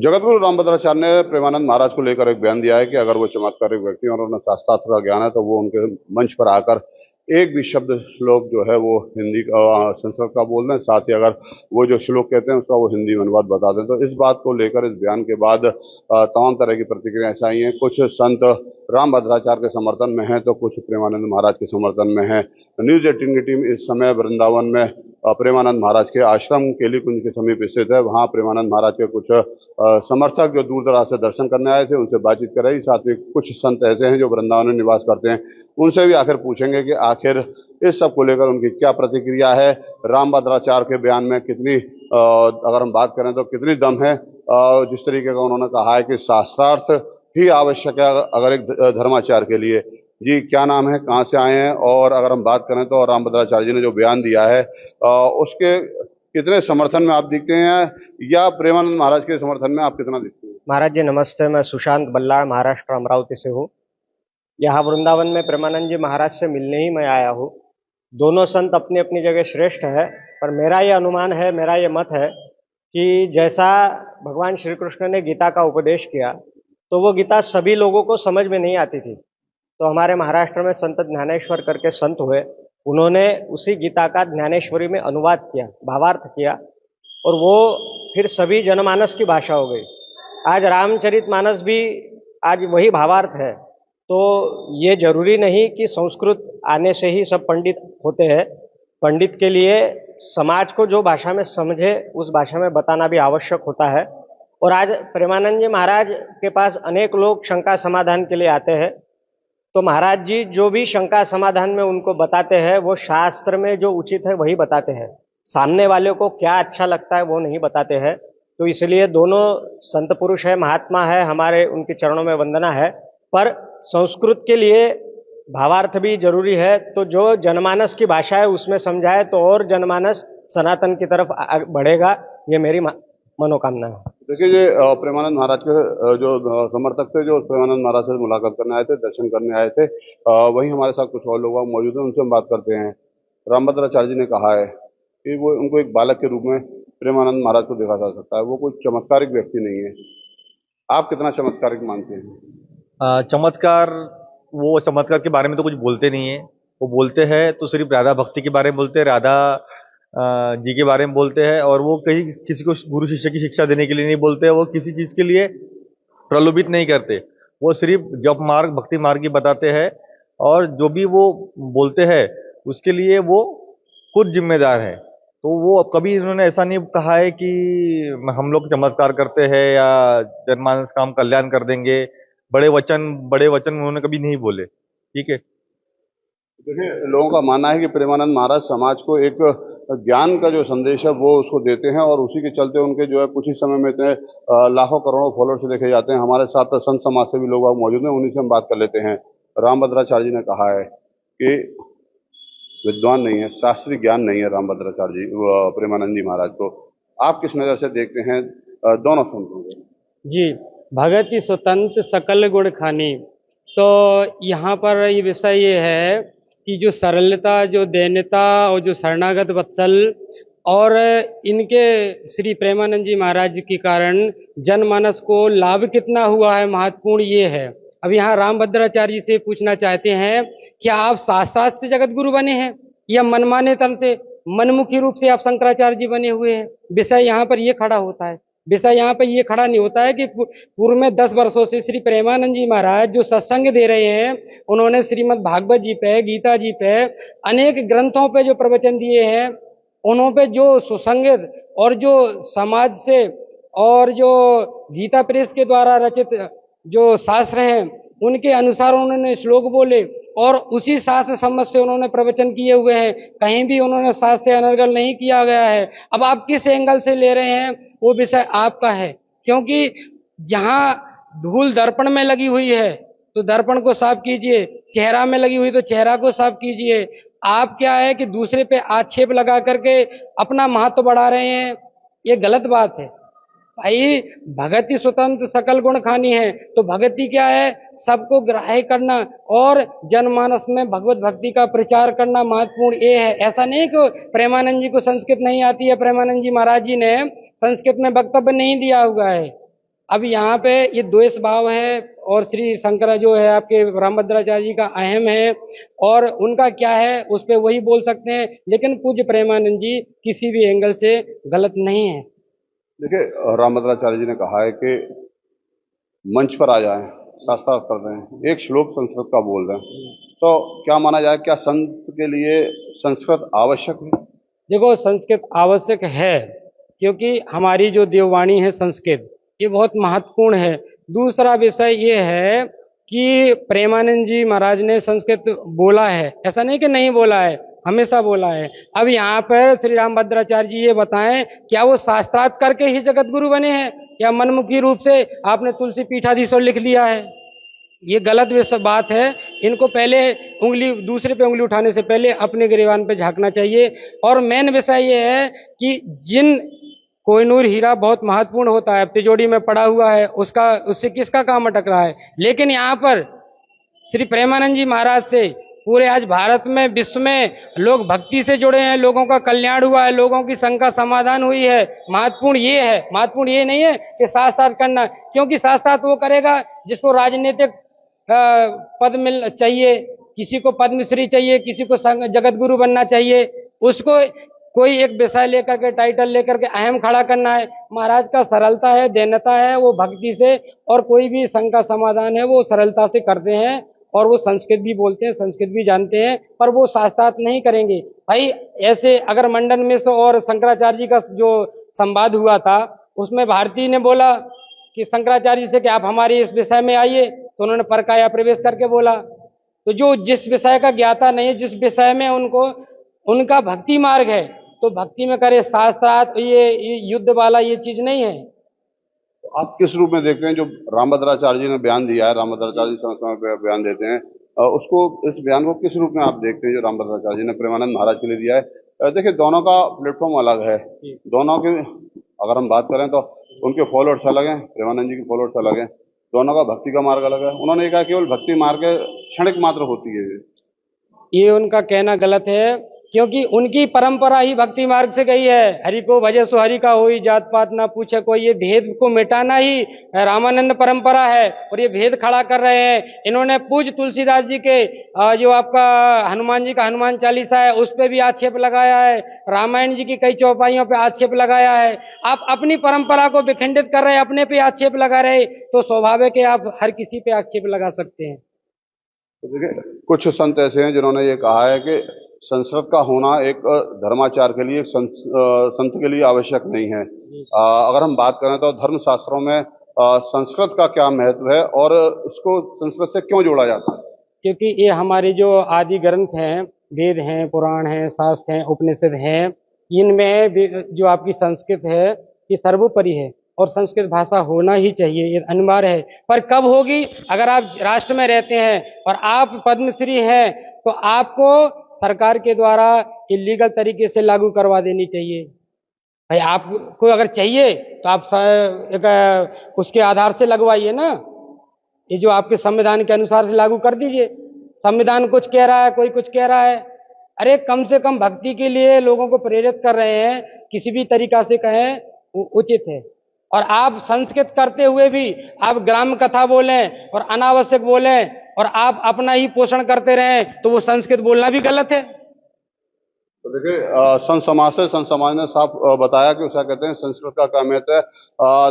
जगतगुरु रामभद्राचार्य ने प्रेमानंद महाराज को लेकर एक बयान दिया है कि अगर वो चमत्कारिक व्यक्ति और उन्हें शास्त्रार्थ का ज्ञान है तो वो उनके मंच पर आकर एक भी शब्द श्लोक जो है वो हिंदी संस्कृत का बोल दें, साथ ही अगर वो जो श्लोक कहते हैं उसका वो हिंदी में अनुवाद बता दें। तो इस बात को लेकर इस बयान के बाद तमाम तरह की प्रतिक्रियाएं आई हैं। कुछ संत रामभद्राचार्य के समर्थन में हैं तो कुछ प्रेमानंद महाराज के समर्थन में हैं। न्यूज 18 की टीम इस समय वृंदावन में प्रेमानंद महाराज के आश्रम केली कुंज के समीप स्थित है। वहां प्रेमानंद महाराज के कुछ समर्थक जो दूर दराज से दर्शन करने आए थे उनसे बातचीत कर रही। साथ ही कुछ संत ऐसे हैं जो वृंदावन में निवास करते हैं, उनसे भी आखिर पूछेंगे कि आखिर इस सब को लेकर उनकी क्या प्रतिक्रिया है। रामभद्राचार्य के बयान में कितनी अगर हम बात करें तो कितनी दम है। जिस तरीके का उन्होंने कहा है कि शास्त्रार्थ ही आवश्यक है अगर एक धर्माचार्य के लिए। जी, क्या नाम है, कहाँ से आए हैं? और अगर हम बात करें तो रामभद्राचार्य जी ने जो बयान दिया है उसके कितने समर्थन में आप दिखते हैं, या प्रेमानंद महाराज के समर्थन में आप कितना दिखते हैं? महाराज जी नमस्ते, मैं सुशांत बल्लाड़ महाराष्ट्र अमरावती से हूँ। यहाँ वृंदावन में प्रेमानंद जी महाराज से मिलने ही मैं आया हूँ। दोनों संत अपनी अपनी जगह श्रेष्ठ है, पर मेरा ये अनुमान है, मेरा ये मत है कि जैसा भगवान श्री कृष्ण ने गीता का उपदेश किया तो वो गीता सभी लोगों को समझ में नहीं आती थी। तो हमारे महाराष्ट्र में संत ज्ञानेश्वर करके संत हुए, उन्होंने उसी गीता का ज्ञानेश्वरी में अनुवाद किया, भावार्थ किया, और वो फिर सभी जनमानस की भाषा हो गई। आज रामचरितमानस भी आज वही भावार्थ है। तो ये जरूरी नहीं कि संस्कृत आने से ही सब पंडित होते हैं। पंडित के लिए समाज को जो भाषा में समझे उस भाषा में बताना भी आवश्यक होता है। और आज प्रेमानंद जी महाराज के पास अनेक लोग शंका समाधान के लिए आते हैं, तो महाराज जी जो भी शंका समाधान में उनको बताते हैं वो शास्त्र में जो उचित है वही बताते हैं। सामने वाले को क्या अच्छा लगता है वो नहीं बताते हैं। तो इसलिए दोनों संत पुरुष है, महात्मा है, हमारे उनके चरणों में वंदना है। पर संस्कृत के लिए भावार्थ भी जरूरी है, तो जो जनमानस की भाषा है उसमें समझाए तो और जनमानस सनातन की तरफ बढ़ेगा। ये मेरी मनोकामना है। देखिए, ये प्रेमानंद महाराज के जो समर्थक थे, जो प्रेमानंद महाराज से मुलाकात करने आए थे, दर्शन करने आए थे, वहीं हमारे साथ कुछ और लोग मौजूद हैं, उनसे हम बात करते हैं। रामभद्राचार्य जी ने कहा है कि वो उनको एक बालक के रूप में प्रेमानंद महाराज को देखा जा सकता है, वो कोई चमत्कारिक व्यक्ति नहीं है। आप कितना चमत्कारिक मानते हैं? चमत्कार, वो चमत्कार के बारे में तो कुछ बोलते नहीं है। वो बोलते हैं तो सिर्फ राधा भक्ति के बारे में बोलते हैं, राधा जी के बारे में बोलते हैं, और वो कहीं किसी को गुरु शिष्य की शिक्षा देने के लिए नहीं बोलते हैं। वो किसी चीज के लिए प्रलोभित नहीं करते, वो सिर्फ जप मार्ग, भक्ति मार्ग ही बताते हैं। और जो भी वो बोलते हैं उसके लिए वो खुद जिम्मेदार है। तो वो कभी इन्होंने ऐसा नहीं कहा है कि हम लोग चमत्कार करते हैं या जनमानस का हम कल्याण कर देंगे। बड़े वचन उन्होंने कभी नहीं बोले। ठीक है, देखिए, लोगों का मानना है कि प्रेमानंद महाराज समाज को एक ज्ञान का जो संदेश है वो उसको देते हैं, और उसी के चलते उनके जो है कुछ ही समय में इतने लाखों करोड़ों फॉलोअर्स देखे जाते हैं। हमारे साथ संत समाज से भी लोग मौजूद हैं, उन्हीं से हम बात कर लेते हैं। रामभद्राचार्य जी ने कहा है कि विद्वान नहीं है, शास्त्रीय ज्ञान नहीं है रामभद्राचार्य जी प्रेमानंद जी महाराज को। आप किस नजर से देखते हैं दोनों संतों को? जी, भगति स्वतंत्र सकल गुण खानी। तो यहाँ पर ये विषय ये है कि जो सरलता, जो दैन्यता और जो शरणागत वत्सल, और इनके श्री प्रेमानंद जी महाराज के कारण जनमानस को लाभ कितना हुआ है, महत्वपूर्ण ये है। अब यहाँ रामभद्राचार्य जी से पूछना चाहते हैं, क्या आप शास्त्रार्थ से जगत गुरु बने हैं या मनमाने तन से, मनमुखी रूप से आप शंकराचार्य जी बने हुए हैं? विषय यहाँ पर ये खड़ा होता है। विषय यहाँ पे ये खड़ा नहीं होता है कि पूर्व में 10 वर्षों से श्री प्रेमानंद जी महाराज जो सत्संग दे रहे हैं, उन्होंने श्रीमद् भागवत जी पे, गीता जी पे, अनेक ग्रंथों पे जो प्रवचन दिए हैं, उन्हों पे जो सुसंगत और जो समाज से और जो गीता प्रेस के द्वारा रचित जो शास्त्र हैं उनके अनुसार उन्होंने श्लोक बोले और उसी शास्त्र सम्मत से उन्होंने प्रवचन किए हुए हैं। कहीं भी उन्होंने शास्त्र से अनर्गल नहीं किया गया है। अब आप किस एंगल से ले रहे हैं वो विषय आपका है, क्योंकि यहाँ धूल दर्पण में लगी हुई है तो दर्पण को साफ कीजिए, चेहरा में लगी हुई तो चेहरा को साफ कीजिए। आप क्या है कि दूसरे पे आक्षेप लगा करके अपना महत्व बढ़ा रहे हैं, ये गलत बात है। भाई, भगति स्वतंत्र सकल गुण खानी है, तो भगति क्या है? सबको ग्राह्य करना और जनमानस में भगवत भक्ति का प्रचार करना महत्वपूर्ण ये है। ऐसा नहीं कि प्रेमानंद जी को संस्कृत नहीं आती है, प्रेमानंद जी महाराज जी ने संस्कृत में वक्तव्य नहीं दिया हुआ है। अब यहाँ पे ये द्वेष भाव है, और श्री शंकर जो है आपके रामभद्राचार्य जी का अहम है, और उनका क्या है उस पे वही बोल सकते हैं, लेकिन पूज्य प्रेमानंद जी किसी भी एंगल से गलत नहीं है। देखिए, रामभद्राचार्य जी ने कहा है कि मंच पर आ जाएं, शास्त्रार्थ कर रहे हैं, एक श्लोक संस्कृत का बोल रहे हैं, तो क्या माना जाए, क्या संत के लिए संस्कृत आवश्यक है? देखो, संस्कृत आवश्यक है, क्योंकि हमारी जो देववाणी है संस्कृत, ये बहुत महत्वपूर्ण है। दूसरा विषय ये है कि प्रेमानंद जी महाराज ने संस्कृत बोला है, ऐसा नहीं कि नहीं बोला है, हमेशा बोला है। अब यहाँ पर श्री रामभद्राचार्य जी ये बताएं, क्या वो शास्त्रार्थ करके ही जगत गुरु बने हैं, या मनमुखी रूप से आपने तुलसी पीठाधीश्वर लिख लिया है? ये गलत बात है। इनको पहले दूसरे पे उंगली उठाने से पहले अपने गिरेबान पे झांकना चाहिए। और मेन विषय ये है कि जिन कोहिनूर हीरा बहुत महत्वपूर्ण होता है, तिजोरी में पड़ा हुआ है, उससे किसका काम अटक रहा है? लेकिन यहाँ पर श्री प्रेमानंद जी महाराज से पूरे आज भारत में, विश्व में लोग भक्ति से जुड़े हैं, लोगों का कल्याण हुआ है, लोगों की शंका समाधान हुई है। महत्वपूर्ण ये है, महत्वपूर्ण ये नहीं है कि शास्त्रार्थ करना, क्योंकि शास्त्रार्थ वो करेगा जिसको राजनीतिक पद मिल चाहिए, किसी को पद्मश्री चाहिए, किसी को जगत गुरु बनना चाहिए, उसको कोई एक विषय लेकर के, टाइटल लेकर के अहम खड़ा करना है। महाराज का सरलता है, दीनता है, वो भक्ति से, और कोई भी शंका समाधान है वो सरलता से करते हैं, और वो संस्कृत भी बोलते हैं, संस्कृत भी जानते हैं, पर वो शास्त्रार्थ नहीं करेंगे। भाई ऐसे अगर मंडन मिश्र और शंकराचार्य जी का जो संवाद हुआ था, उसमें भारती ने बोला कि शंकराचार्य जी से कि आप हमारे इस विषय में आइए, तो उन्होंने परकाया प्रवेश करके बोला। तो जो जिस विषय का ज्ञाता नहीं है, जिस विषय में उनको उनका भक्ति मार्ग है, तो भक्ति में करे। शास्त्रार्थ ये युद्ध वाला ये चीज नहीं है। तो आप किस रूप में देखते हैं जो रामभद्राचार्य जी ने बयान दिया है, रामभद्राचार्य जी समय समय पर बयान देते हैं, उसको, इस बयान को किस रूप में आप देखते हैं जो रामभद्राचार्य जी ने प्रेमानंद महाराज के लिए दिया है? देखिए, दोनों का प्लेटफॉर्म अलग है, दोनों के अगर हम बात करें तो उनके फॉलोअर्स अलग हैं, प्रेमानंद जी के फॉलोअर्स अलग हैं, दोनों का भक्ति का मार्ग अलग है। उन्होंने कहा केवल भक्ति मार्ग क्षणिक मात्र होती है। ये उनका कहना गलत है, क्योंकि उनकी परंपरा ही भक्ति मार्ग से गई है। हरि को भजे सो हरि का होई, जात पात ना पूछे कोई, ये भेद को मिटाना ही रामानंद परंपरा है, और ये भेद खड़ा कर रहे हैं। इन्होंने पूज्य तुलसीदास जी के जो आपका हनुमान जी का हनुमान चालीसा है, उस पर भी आक्षेप लगाया है, रामायण जी की कई चौपाइयों पे आक्षेप लगाया है। आप अपनी परंपरा को विखंडित कर रहे हैं, अपने पे आक्षेप लगा रहे, तो स्वाभाविक है आप हर किसी पे आक्षेप लगा सकते हैं। तो देखिए, कुछ संत ऐसे हैं जिन्होंने ये कहा है कि संस्कृत का होना एक धर्माचार के लिए, संत के लिए आवश्यक नहीं है। अगर हम बात करें तो धर्म शास्त्रों में संस्कृत का क्या महत्व है और इसको संस्कृत से क्यों जोड़ा जाता है? क्योंकि ये हमारे जो आदि ग्रंथ हैं, वेद हैं, पुराण हैं, शास्त्र हैं, उपनिषद हैं, इनमें जो आपकी संस्कृत है ये सर्वोपरि है, और संस्कृत भाषा होना ही चाहिए, ये अनिवार्य है। पर कब होगी? अगर आप राष्ट्र में रहते हैं और आप पद्मश्री हैं, तो आपको सरकार के द्वारा इलीगल तरीके से लागू करवा देनी चाहिए। भाई आपको अगर चाहिए तो आप एक उसके आधार से लगवाइए ना, ये जो आपके संविधान के अनुसार से लागू कर दीजिए। संविधान कुछ कह रहा है, कोई कुछ कह रहा है। अरे कम से कम भक्ति के लिए लोगों को प्रेरित कर रहे हैं, किसी भी तरीका से कहें वो उचित है। और आप संस्कृत करते हुए भी आप ग्राम कथा बोलें और अनावश्यक बोलें और आप अपना ही पोषण करते रहें, तो वो संस्कृत बोलना भी गलत है। तो देखिए, संत समाज ने साफ बताया कि उसे कहते हैं संस्कृत का क्या महत्व है,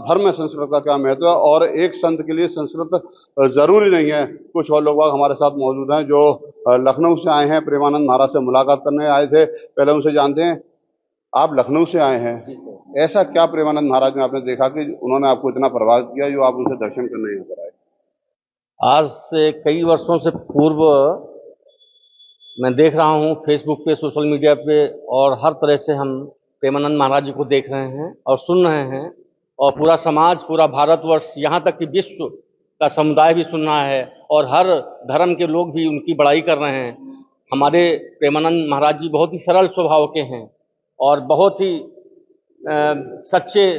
धर्म में संस्कृत का क्या महत्व है, और एक संत के लिए संस्कृत जरूरी नहीं है। कुछ और लोग हमारे साथ मौजूद हैं जो लखनऊ से आए हैं, प्रेमानंद महाराज से मुलाकात करने आए थे। पहले उनसे जानते हैं, आप लखनऊ से आए हैं, ऐसा क्या प्रेमानंद महाराज में आपने देखा कि उन्होंने आपको इतना प्रभावित किया जो आप उनसे दर्शन करने यहाँ पर आए? आज से कई वर्षों से पूर्व मैं देख रहा हूँ फेसबुक पे, सोशल मीडिया पे, और हर तरह से हम प्रेमानंद महाराज जी को देख रहे हैं और सुन रहे हैं, और पूरा समाज, पूरा भारतवर्ष, यहाँ तक कि विश्व का समुदाय भी सुन रहा है, और हर धर्म के लोग भी उनकी बड़ाई कर रहे हैं। हमारे प्रेमानंद महाराज जी बहुत ही सरल स्वभाव के हैं और बहुत ही सच्चे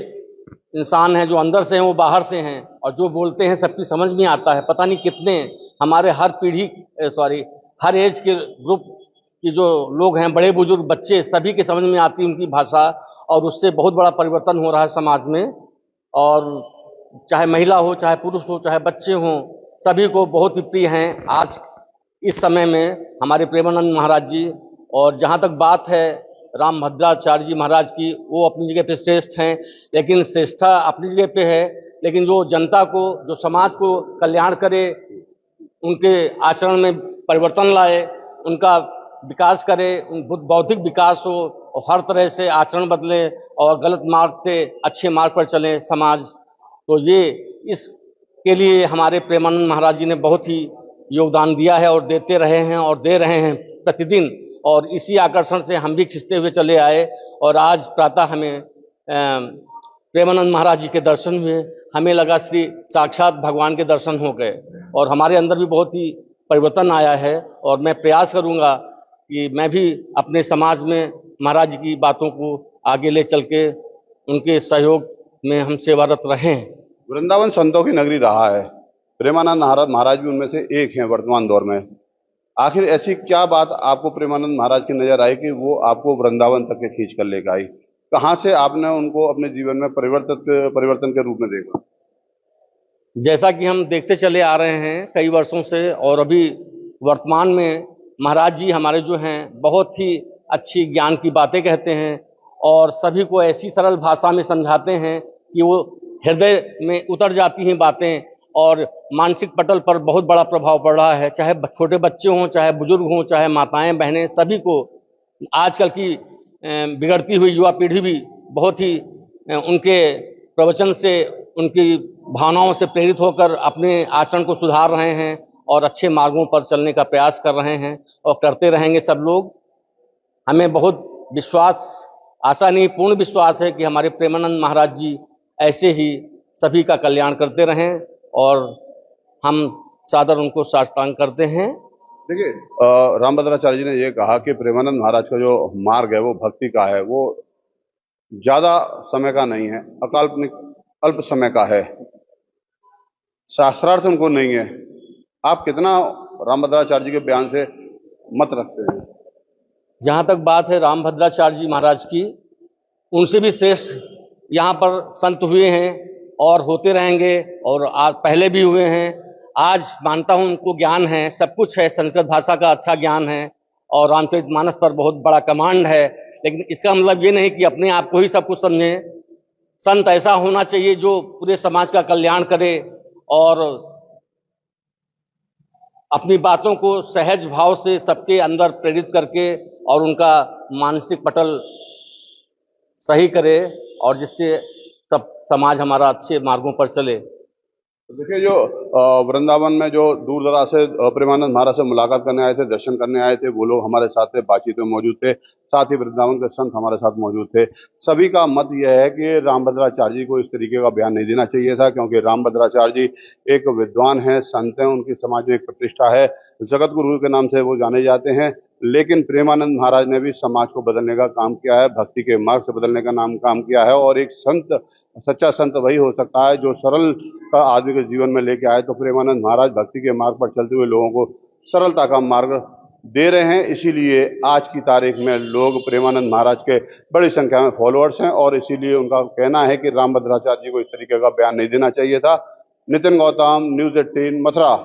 इंसान हैं, जो अंदर से हैं वो बाहर से हैं, और जो बोलते हैं सबकी समझ में आता है। पता नहीं कितने हमारे हर पीढ़ी हर एज के ग्रुप के जो लोग हैं, बड़े बुजुर्ग, बच्चे, सभी के समझ में आती है उनकी भाषा, और उससे बहुत बड़ा परिवर्तन हो रहा है समाज में। और चाहे महिला हो, चाहे पुरुष हो, चाहे बच्चे हों, सभी को बहुत ही प्रिय हैं आज इस समय में हमारे प्रेमानंद महाराज जी। और जहाँ तक बात है रामभद्राचार्य जी महाराज की, वो अपनी जगह पे श्रेष्ठ हैं, लेकिन श्रेष्ठता अपनी जगह पे है, लेकिन जो जनता को, जो समाज को कल्याण करे, उनके आचरण में परिवर्तन लाए, उनका विकास करे, बौद्धिक विकास हो और हर तरह से आचरण बदले और गलत मार्ग से अच्छे मार्ग पर चले समाज। तो ये इसके लिए हमारे प्रेमानंद महाराज जी ने बहुत ही योगदान दिया है और देते रहे हैं और दे रहे हैं प्रतिदिन। और इसी आकर्षण से हम भी खिंचते हुए चले आए और आज प्रातः हमें प्रेमानंद महाराज जी के दर्शन हुए, हमें लगा श्री साक्षात भगवान के दर्शन हो गए और हमारे अंदर भी बहुत ही परिवर्तन आया है। और मैं प्रयास करूंगा कि मैं भी अपने समाज में महाराज जी की बातों को आगे ले चल के उनके सहयोग में हम सेवारत रहें। वृंदावन संतों की नगरी रहा है, प्रेमानंद महाराज भी उनमें से एक हैं वर्तमान दौर में। आखिर ऐसी क्या बात आपको प्रेमानंद महाराज की नजर आई कि वो आपको वृंदावन तक के खींच कर लेकर आई? कहाँ से आपने उनको अपने जीवन में परिवर्तन के रूप में देखा? जैसा कि हम देखते चले आ रहे हैं कई वर्षों से, और अभी वर्तमान में महाराज जी हमारे जो हैं बहुत ही अच्छी ज्ञान की बातें कहते हैं और सभी को ऐसी सरल भाषा में समझाते हैं कि वो हृदय में उतर जाती हैं बातें और मानसिक पटल पर बहुत बड़ा प्रभाव पड़ रहा है। चाहे छोटे बच्चे हों, चाहे बुजुर्ग हों, चाहे माताएं बहनें, सभी को आजकल की बिगड़ती हुई युवा पीढ़ी भी बहुत ही उनके प्रवचन से, उनकी भावनाओं से प्रेरित होकर अपने आचरण को सुधार रहे हैं और अच्छे मार्गों पर चलने का प्रयास कर रहे हैं और करते रहेंगे सब लोग। हमें बहुत विश्वास, आशा नहीं पूर्ण विश्वास है कि हमारे प्रेमानंद महाराज जी ऐसे ही सभी का कल्याण करते रहें और हम सादर उनको साष्टांग करते हैं। देखिए, रामभद्राचार्य जी ने ये कहा कि प्रेमानंद महाराज का जो मार्ग है वो भक्ति का है, वो ज्यादा समय का नहीं है, अकाल्पनिक अल्प समय का है, शास्त्रार्थ उनको नहीं है। आप कितना रामभद्राचार्य जी के बयान से मत रखते हैं? जहाँ तक बात है रामभद्राचार्य जी महाराज की, उनसे भी श्रेष्ठ यहाँ पर संत हुए हैं और होते रहेंगे और आज पहले भी हुए हैं। आज मानता हूँ उनको ज्ञान है, सब कुछ है, संस्कृत भाषा का अच्छा ज्ञान है और रामचरितमानस पर बहुत बड़ा कमांड है, लेकिन इसका मतलब ये नहीं कि अपने आप को ही सब कुछ समझें। संत ऐसा होना चाहिए जो पूरे समाज का कल्याण करे और अपनी बातों को सहज भाव से सबके अंदर प्रेरित करके और उनका मानसिक पटल सही करे और जिससे सब समाज हमारा अच्छे मार्गों पर चले। तो देखिए, जो वृंदावन में जो दूर दराज से प्रेमानंद महाराज से मुलाकात करने आए थे, दर्शन करने आए थे, वो लोग हमारे साथ थे, बातचीत में मौजूद थे, साथ ही वृंदावन के संत हमारे साथ मौजूद थे। सभी का मत यह है कि रामभद्राचार्य जी को इस तरीके का बयान नहीं देना चाहिए था, क्योंकि रामभद्राचार्य जी एक विद्वान हैं, संत हैं, उनकी समाज में एक प्रतिष्ठा है, जगत गुरु के नाम से वो जाने जाते हैं। लेकिन प्रेमानंद महाराज ने भी समाज को बदलने का काम किया है, भक्ति के मार्ग से बदलने का काम किया है। और एक संत, सच्चा संत वही हो सकता है जो सरल का आदमी के जीवन में लेके आए। तो प्रेमानंद महाराज भक्ति के मार्ग पर चलते हुए लोगों को सरलता का मार्ग दे रहे हैं। इसीलिए आज की तारीख में लोग प्रेमानंद महाराज के बड़ी संख्या में फॉलोअर्स हैं और इसीलिए उनका कहना है कि रामभद्राचार्य जी को इस तरीके का बयान नहीं देना चाहिए था। नितिन गौतम, न्यूज़ 18, मथुरा।